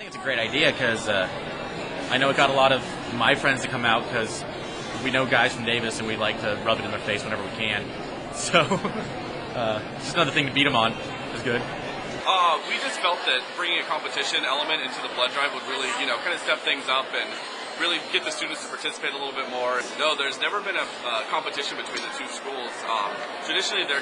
it's a great idea because I know it got a lot of my friends to come out because we know guys from Davis and we like to rub it in their face whenever we can. So, just another thing to beat them on is good. We just felt that bringing a competition element into the blood drive would really, kind of step things up and really get the students to participate a little bit more. No, there's never been a competition between the two schools. Traditionally, their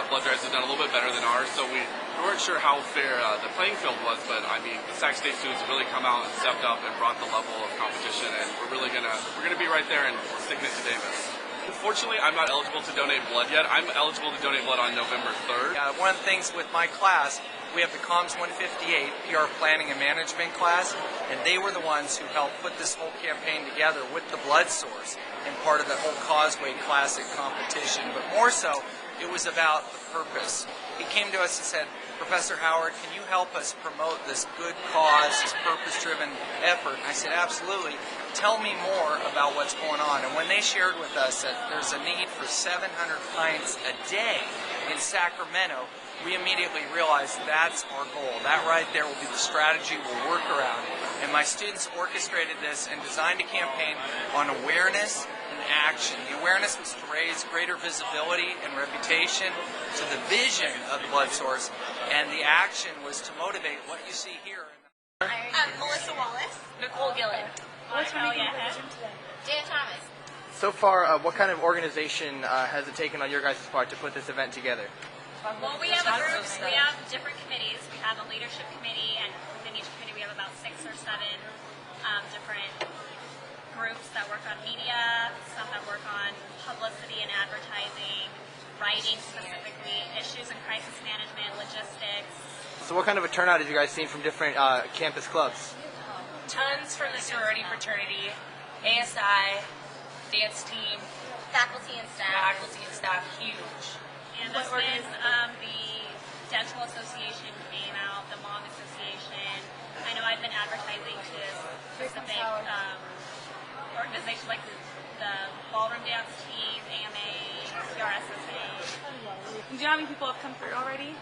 blood drives have done a little bit better than ours, so we weren't sure how fair the playing field was, but I mean, the Sac State students have really come out and stepped up and brought the level of competition, and we're gonna be right there and sticking it to Davis. Unfortunately, I'm not eligible to donate blood yet. I'm eligible to donate blood on November 3rd. One of the things with my class, we have the Comms 158 PR Planning and Management class, and they were the ones who helped put this whole campaign together with the blood source and part of the whole Causeway Classic competition. But more so, it was about the purpose. He came to us and said, Professor Howard, can you help us promote this good cause, this purpose-driven effort? And I said, absolutely. Tell me more about what's going on. And when they shared with us that there's a need for 700 pints a day in Sacramento, we immediately realized that's our goal. That right there will be the strategy we'll work around. And my students orchestrated this and designed a campaign on awareness and action. The awareness was to raise greater visibility and reputation to the vision of the blood source, and the action was to motivate what you see here. Melissa Wallace. Nicole Gillen. What's running your position today? Dan Thomas. So far, what kind of organization has it taken on your guys' part to put this event together? Well, we have a group. We have different committees. We have a leadership committee, and within each committee we have about 6 or 7 different groups that work on media, some that work on publicity and advertising, writing specifically, issues and crisis management, logistics. So what kind of a turnout have you guys seen from different campus clubs? Tons from the sorority fraternity, ASI, dance team, Faculty and staff. huge. And this is the Dental Association came out, the Mom Association. I know I've been advertising to specific organizations like the Ballroom Dance Team, AMA, CRSSA. Do you know how many people have come through already?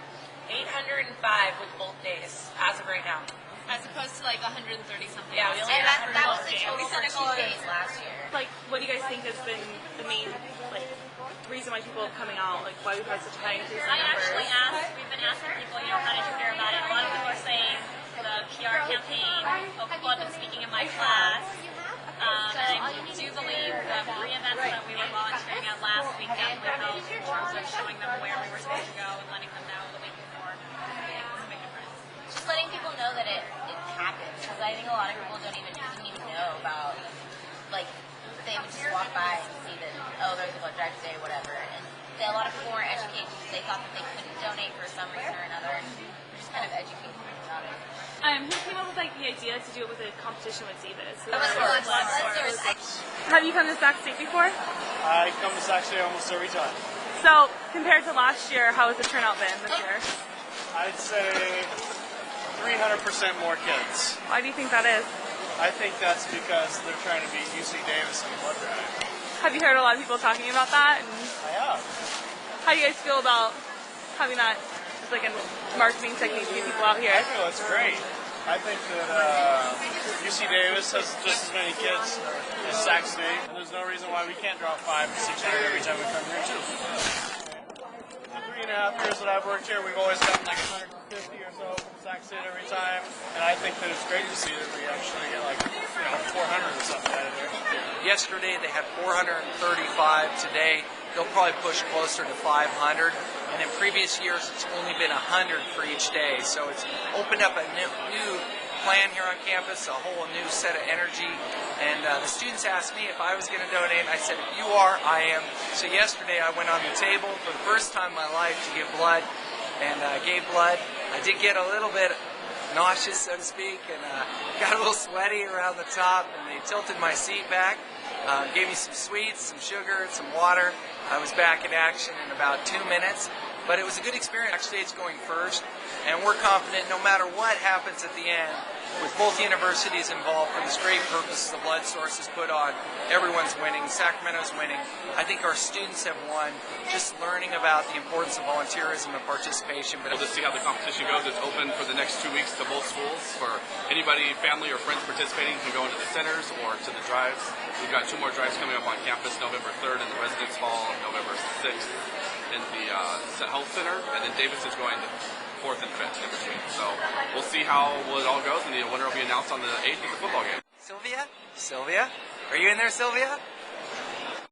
805 with both days, as of right now. As opposed to like 130 something. Yeah, we only and had that was the 100 total for 2 days last year. Like, what do you guys think has been the main, reason why people are coming out? Like, why we've had such high increase in numbers? We've been asking people, how did you hear about it? A lot of people are saying the PR campaign, people have been speaking in my class. And I do believe the 3 events that we were volunteering at last week definitely helped in terms of showing them where we were supposed to go and letting them know the week before. It was a big difference. Just letting people know that it happens, because I think a lot of people didn't even know about, they would just walk by and see that, there's a blood drive today, whatever, and a lot of people weren't educated because they thought that they couldn't donate for some reason or another, and we're just kind of educating them about it. Who came up with the idea to do it with a competition with Davis? Blood Have you come to Sac State before? I come to Sac State almost every time. So, compared to last year, how has the turnout been this year? I'd say 300% more kids. Why do you think that is? I think that's because they're trying to beat UC Davis in the blood drive. Have you heard a lot of people talking about that? And I have. how do you guys feel about having that as like a marketing technique to get people out here? I feel it's great. I think that UC Davis has just as many kids as Sac State, and there's no reason why we can't draw 500 to 600 every time we come here too. The 3.5 years that I've worked here, we've always gotten like 150 or so from Sac State every time, and I think that it's great to see that we actually get 400 or something out of there. Yesterday they had 435. Today they'll probably push closer to 500. And in previous years it's only been 100 for each day. So it's opened up a new plan here on campus, a whole new set of energy. And the students asked me if I was going to donate. I said, if you are, I am. So yesterday I went on the table for the first time in my life to give blood, and gave blood. I did get a little bit nauseous, so to speak, and got a little sweaty around the top, and they tilted my seat back, gave me some sweets, some sugar, some water. I was back in action in about 2 minutes, But it was a good experience. Actually, it's going first, and we're confident no matter what happens at the end, with both universities involved for this great purpose the Blood Source is put on, everyone's winning. Sacramento's winning. I think our students have won. Just learning about the importance of volunteerism and participation. But We'll just see how the competition goes. It's open for the next 2 weeks to both schools. For anybody, family, or friends participating, can go into the centers or to the drives. We've got 2 more drives coming up on campus, November 3rd in the Residence Hall, November 6th in the Health Center, and then Davis is going to 4th and 5th in between. So we'll see how it all goes, and the winner will be announced on the 8th of the football game. Sylvia? Sylvia? Are you in there, Sylvia?